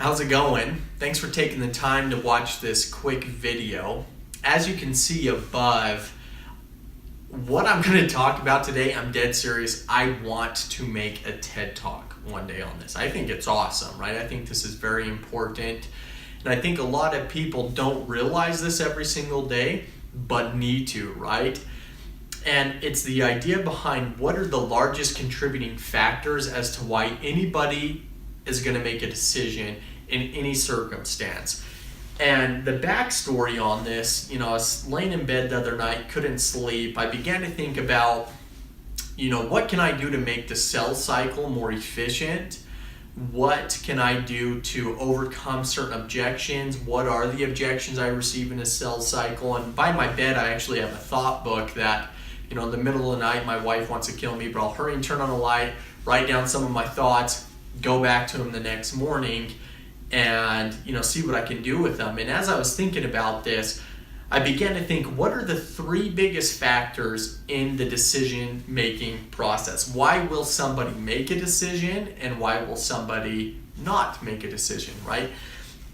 How's it going? Thanks for taking the time to watch this quick video. As you can see above, what I'm going to talk about today, I'm dead serious. I want to make a TED Talk one day on this. I think it's awesome, right? I think this is very important. And I think a lot of people don't realize this every single day, but need to, right? And it's the idea behind what are the largest contributing factors as to why anybody is going to make a decision in any circumstance. And the backstory on this, I was laying in bed the other night, couldn't sleep. I began to think about, what can I do to make the sales cycle more efficient? What can I do to overcome certain objections? What are the objections I receive in a sales cycle? And by my bed, I actually have a thought book that, in the middle of the night, my wife wants to kill me, but I'll hurry and turn on the light, write down some of my thoughts, go back to them the next morning, and see what I can do with them. And as I was thinking about this, I began to think, what are the three biggest factors in the decision making process? Why will somebody make a decision and why will somebody not make a decision, right?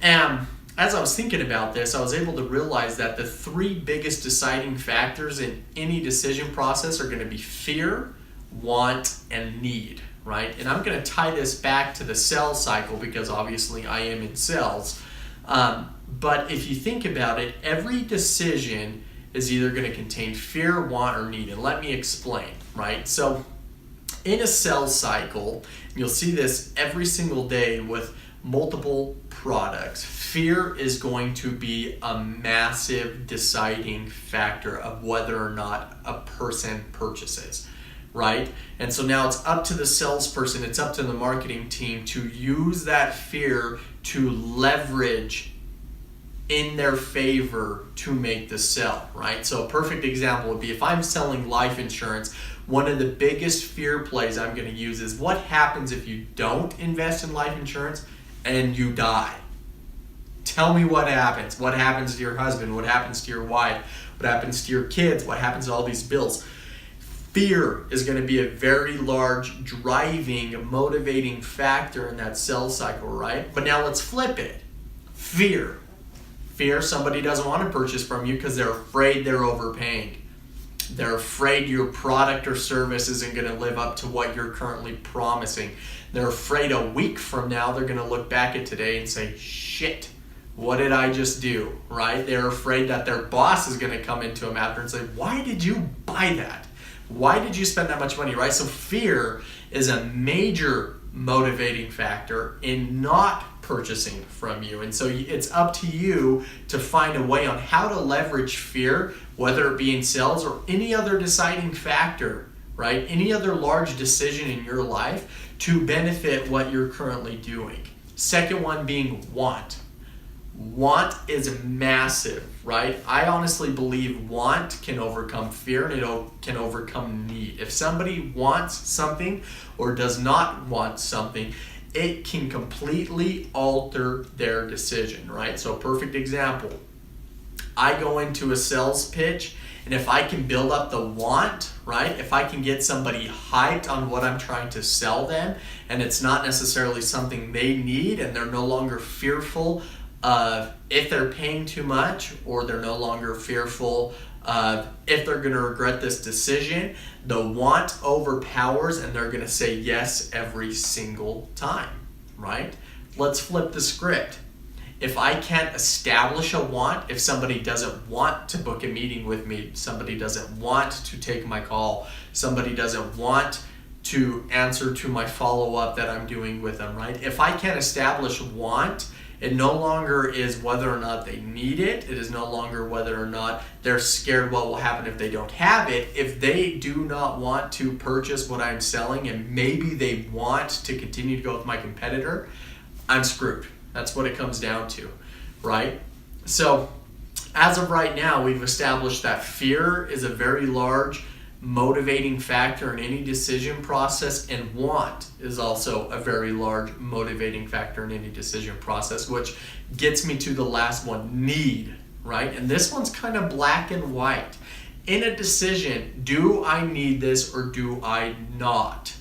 And as I was thinking about this, I was able to realize that the three biggest deciding factors in any decision process are going to be fear, want, and need. Right? And I'm going to tie this back to the sales cycle because obviously I am in sales. But if you think about it, every decision is either going to contain fear, want, or need. And let me explain, right? So in a sales cycle, you'll see this every single day with multiple products. Fear is going to be a massive deciding factor of whether or not a person purchases. Right? And so now it's up to the salesperson, it's up to the marketing team to use that fear to leverage in their favor to make the sell, right? So a perfect example would be if I'm selling life insurance, one of the biggest fear plays I'm going to use is what happens if you don't invest in life insurance and you die? Tell me what happens. What happens to your husband? What happens to your wife? What happens to your kids? What happens to all these bills? Fear is going to be a very large driving, motivating factor in that sales cycle, right? But now let's flip it. Fear, somebody doesn't want to purchase from you because they're afraid they're overpaying. They're afraid your product or service isn't going to live up to what you're currently promising. They're afraid a week from now they're going to look back at today and say, shit, what did I just do, right? They're afraid that their boss is going to come into them after and say, why did you buy that? Why did you spend that much money, right? So fear is a major motivating factor in not purchasing from you. And so it's up to you to find a way on how to leverage fear, whether it be in sales or any other deciding factor, right? Any other large decision in your life to benefit what you're currently doing. Second one being want. Want is massive, right? I honestly believe want can overcome fear and it can overcome need. If somebody wants something or does not want something, it can completely alter their decision, right? So a perfect example, I go into a sales pitch and if I can build up the want, right? If I can get somebody hyped on what I'm trying to sell them and it's not necessarily something they need and they're no longer fearful if they're paying too much or they're no longer fearful if they're going to regret this decision, the want overpowers and they're going to say yes every single time, right? Let's flip the script. If I can't establish a want, if somebody doesn't want to book a meeting with me, somebody doesn't want to take my call, somebody doesn't want to answer to my follow-up that I'm doing with them, right? If I can't establish want, it no longer is whether or not they need it. It is no longer whether or not they're scared what will happen if they don't have it. If they do not want to purchase what I'm selling and maybe they want to continue to go with my competitor, I'm screwed. That's what it comes down to, right? So as of right now, we've established that fear is a very large motivating factor in any decision process, and want is also a very large motivating factor in any decision process, which gets me to the last one, need, right? And this one's kind of black and white. In a decision, do I need this or do I not?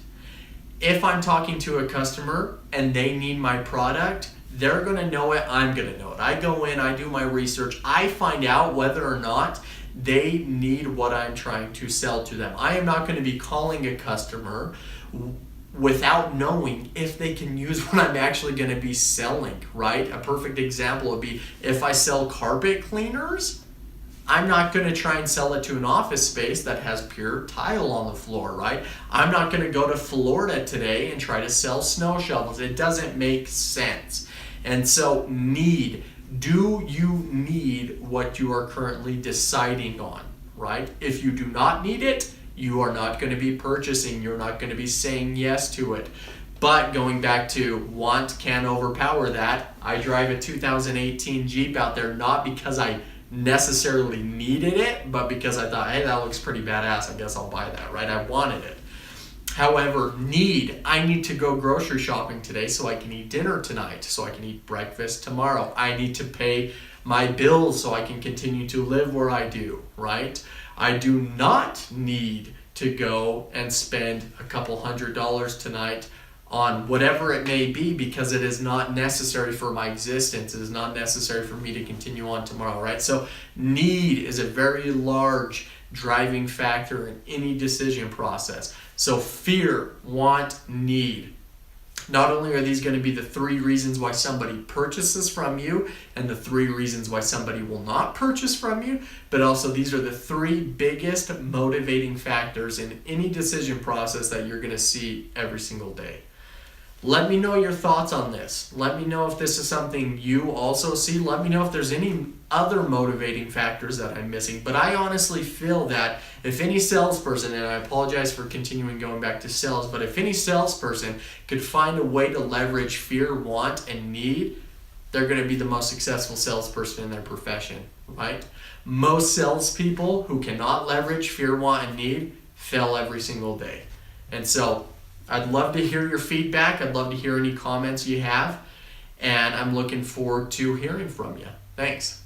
If I'm talking to a customer and they need my product, They're going to know it. I'm going to know it. I go in, I do my research. I find out whether or not they need what I'm trying to sell to them. I am not going to be calling a customer without knowing if they can use what I'm actually going to be selling, right? A perfect example would be if I sell carpet cleaners, I'm not going to try and sell it to an office space that has pure tile on the floor, right? I'm not going to go to Florida today and try to sell snow shovels. It doesn't make sense. And so do you need what you are currently deciding on, right? If you do not need it, you are not going to be purchasing. You're not going to be saying yes to it. But going back to want can overpower that. I drive a 2018 Jeep out there not because I necessarily needed it, but because I thought, hey, that looks pretty badass. I guess I'll buy that, right? I wanted it. However, I need to go grocery shopping today so I can eat dinner tonight, so I can eat breakfast tomorrow. I need to pay my bills so I can continue to live where I do, right? I do not need to go and spend a couple $100s tonight on whatever it may be because it is not necessary for my existence. It is not necessary for me to continue on tomorrow, right? So need is a very large driving factor in any decision process. So fear, want, need. Not only are these going to be the 3 reasons why somebody purchases from you and the 3 reasons why somebody will not purchase from you, but also these are the 3 biggest motivating factors in any decision process that you're going to see every single day. Let me know your thoughts on this. Let me know if this is something you also see. Let me know if there's any other motivating factors that I'm missing. But I honestly feel that if any salesperson, and I apologize for continuing going back to sales, but if any salesperson could find a way to leverage fear, want, and need, they're going to be the most successful salesperson in their profession, right? Most salespeople who cannot leverage fear, want, and need fail every single day. And so I'd love to hear your feedback. I'd love to hear any comments you have. And I'm looking forward to hearing from you. Thanks.